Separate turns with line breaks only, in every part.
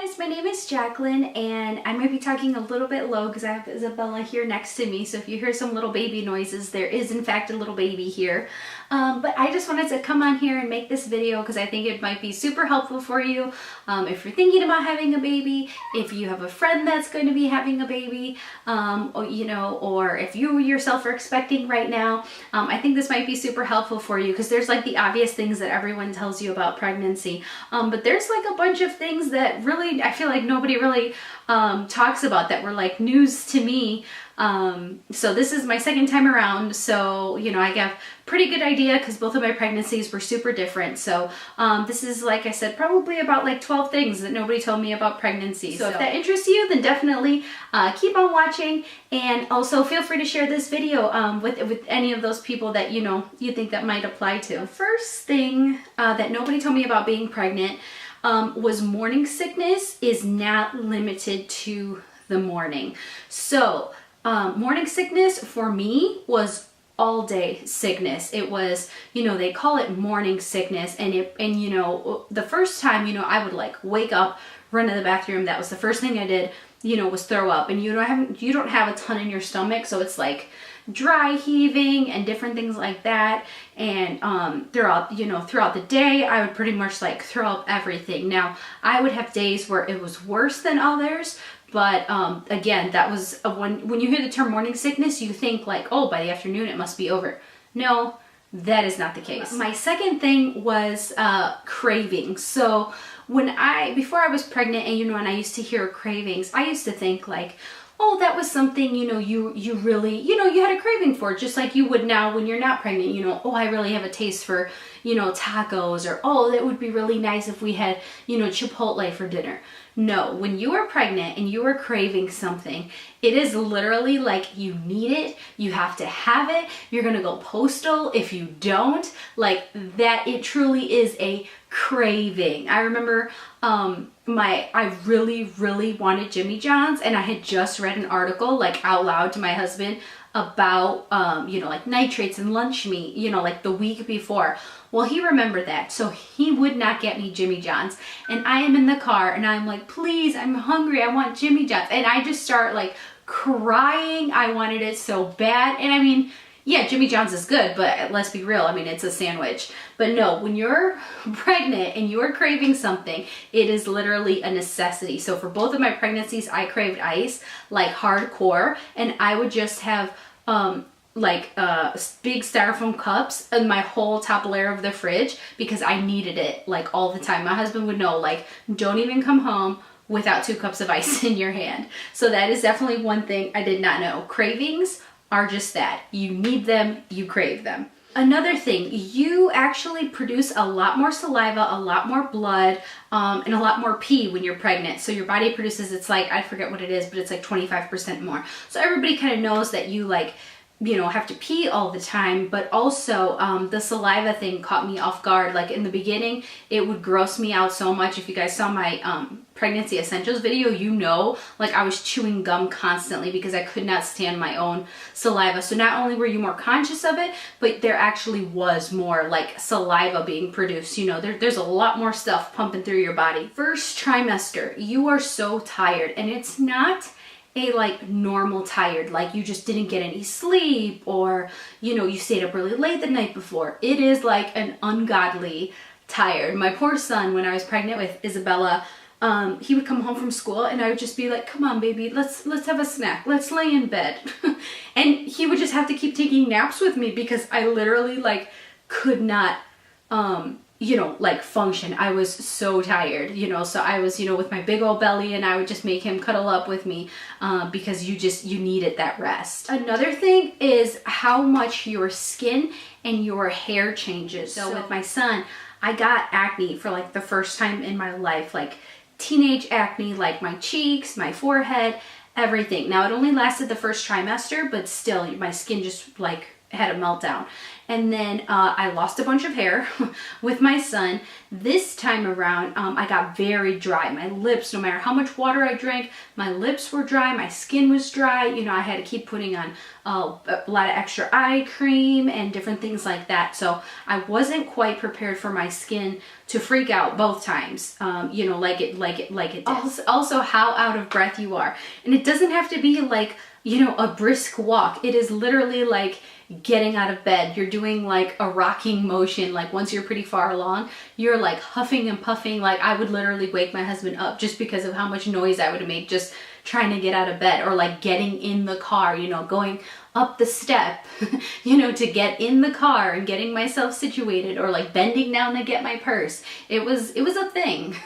guys, my name is Jacqueline and I might be talking a little bit low because I have Isabella here next to me, so if you hear some little baby noises, there is in fact a little baby here. But I just wanted to come on here and make this video because I think it might be super helpful for you if you're thinking about having a baby, if you have a friend that's going to be having a baby, or if you yourself are expecting right now. I think this might be super helpful for you because there's like the obvious things that everyone tells you about pregnancy, but there's like a bunch of things that really I feel like nobody really talks about that were like news to me. So this is my second time around, so I have pretty good idea because both of my pregnancies were super different. So this is, like I said, probably about like 12 things that nobody told me about pregnancy. So if that interests you, then definitely keep on watching, and also feel free to share this video with any of those people that you think that might apply to. The first thing that nobody told me about being pregnant was morning sickness is not limited to the morning. So morning sickness for me was all day sickness. It was, they call it morning sickness, and the first time, I would like wake up, run to the bathroom. That was the first thing I did, was throw up, and you don't have a ton in your stomach, so it's like dry heaving and different things like that. And throughout the day, I would pretty much like throw up everything. Now, I would have days where it was worse than others, but again, that was when you hear the term morning sickness, you think like, oh, by the afternoon it must be over. No, that is not the case. My second thing was craving. So before I was pregnant, and and I used to hear cravings, I used to think like, oh, that was something, you really, you had a craving for, just like you would now when you're not pregnant, oh, I really have a taste for, tacos, or, oh, that would be really nice if we had, Chipotle for dinner. No, when you are pregnant and you are craving something, it is literally like you need it, you have to have it, you're gonna go postal if you don't, like that. It truly is a craving. I remember I really wanted Jimmy John's, and I had just read an article like out loud to my husband about like nitrates in lunch meat, like the week before. Well, he remembered that, so he would not get me Jimmy John's, and I am in the car and I'm like, please, I'm hungry, I want Jimmy John's, and I just start like crying. I wanted it so bad. And I mean, yeah, Jimmy John's is good, but let's be real, I mean, it's a sandwich. But no, when you're pregnant and you're craving something, it is literally a necessity. So for both of my pregnancies, I craved ice like hardcore, and I would just have big styrofoam cups in my whole top layer of the fridge because I needed it like all the time. My husband would know, like, don't even come home without 2 cups of ice in your hand. So that is definitely one thing I did not know. Cravings are just that. You need them, you crave them. Another thing, you actually produce a lot more saliva, a lot more blood, and a lot more pee when you're pregnant. So your body produces, it's like, I forget what it is, but it's like 25% more. So everybody kind of knows that you like, have to pee all the time, but also the saliva thing caught me off guard. Like in the beginning, it would gross me out so much. If you guys saw my pregnancy essentials video, like I was chewing gum constantly because I could not stand my own saliva. So not only were you more conscious of it, but there actually was more like saliva being produced. There's a lot more stuff pumping through your body. First trimester, you are so tired, and it's not a like normal tired, like you just didn't get any sleep, or you stayed up really late the night before. It is like an ungodly tired. My poor son, when I was pregnant with Isabella, he would come home from school and I would just be like, come on baby, let's have a snack, let's lay in bed. And he would just have to keep taking naps with me because I literally like could not like function. I was so tired, so I was, with my big old belly, and I would just make him cuddle up with me because you needed that rest. Another thing is how much your skin and your hair changes. So with my son, I got acne for like the first time in my life, like teenage acne, like my cheeks, my forehead, everything. Now it only lasted the first trimester, but still my skin just like had a meltdown. And then I lost a bunch of hair with my son. This time around, I got very dry. My lips, no matter how much water I drank, my lips were dry, my skin was dry. You know, I had to keep putting on a lot of extra eye cream and different things like that. So I wasn't quite prepared for my skin to freak out both times, you know, like it did. Also, how out of breath you are. And it doesn't have to be like, you know, a brisk walk. It is literally like getting out of bed. You're doing like a rocking motion. Like once you're pretty far along, you're like huffing and puffing. Like I would literally wake my husband up just because of how much noise I would have made just trying to get out of bed, or like getting in the car, you know, going up the step, you know, to get in the car and getting myself situated, or like bending down to get my purse. It was a thing.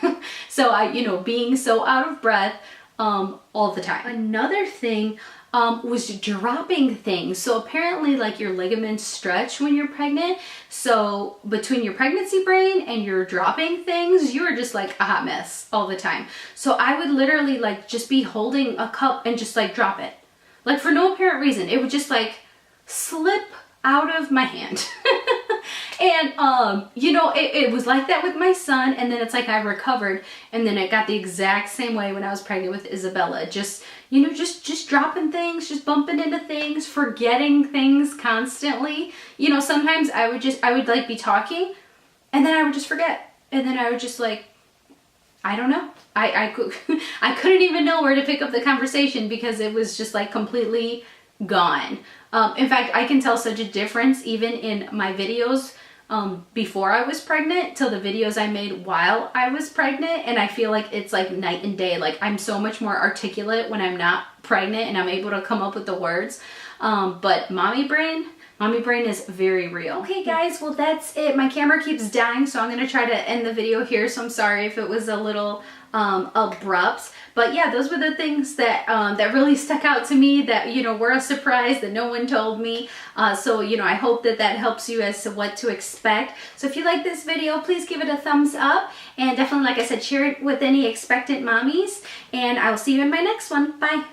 So I, you know, being so out of breath all the time. Another thing was dropping things. So apparently like your ligaments stretch when you're pregnant. So between your pregnancy brain and your dropping things, you were just like a hot mess all the time. So I would literally like just be holding a cup and just like drop it. Like for no apparent reason. It would just like slip out of my hand. And you know, it was like that with my son, and then it's like I recovered, and then it got the exact same way when I was pregnant with Isabella. Just, you know, just dropping things, just bumping into things, forgetting things constantly. You know, sometimes I would like be talking, and then I would just forget, and then I would just like, I don't know. I couldn't even know where to pick up the conversation because it was just like completely gone. In fact, I can tell such a difference even in my videos before I was pregnant till the videos I made while I was pregnant, and I feel like it's like night and day. Like I'm so much more articulate when I'm not pregnant and I'm able to come up with the words. But mommy brain is very real. Okay guys, well that's it. My camera keeps dying, so I'm gonna try to end the video here, so I'm sorry if it was a little abrupt. But yeah, those were the things that that really stuck out to me, that, you know, were a surprise that no one told me. So, you know, I hope that that helps you as to what to expect. So if you like this video, please give it a thumbs up, and definitely, like I said, share it with any expectant mommies, and I will see you in my next one. Bye.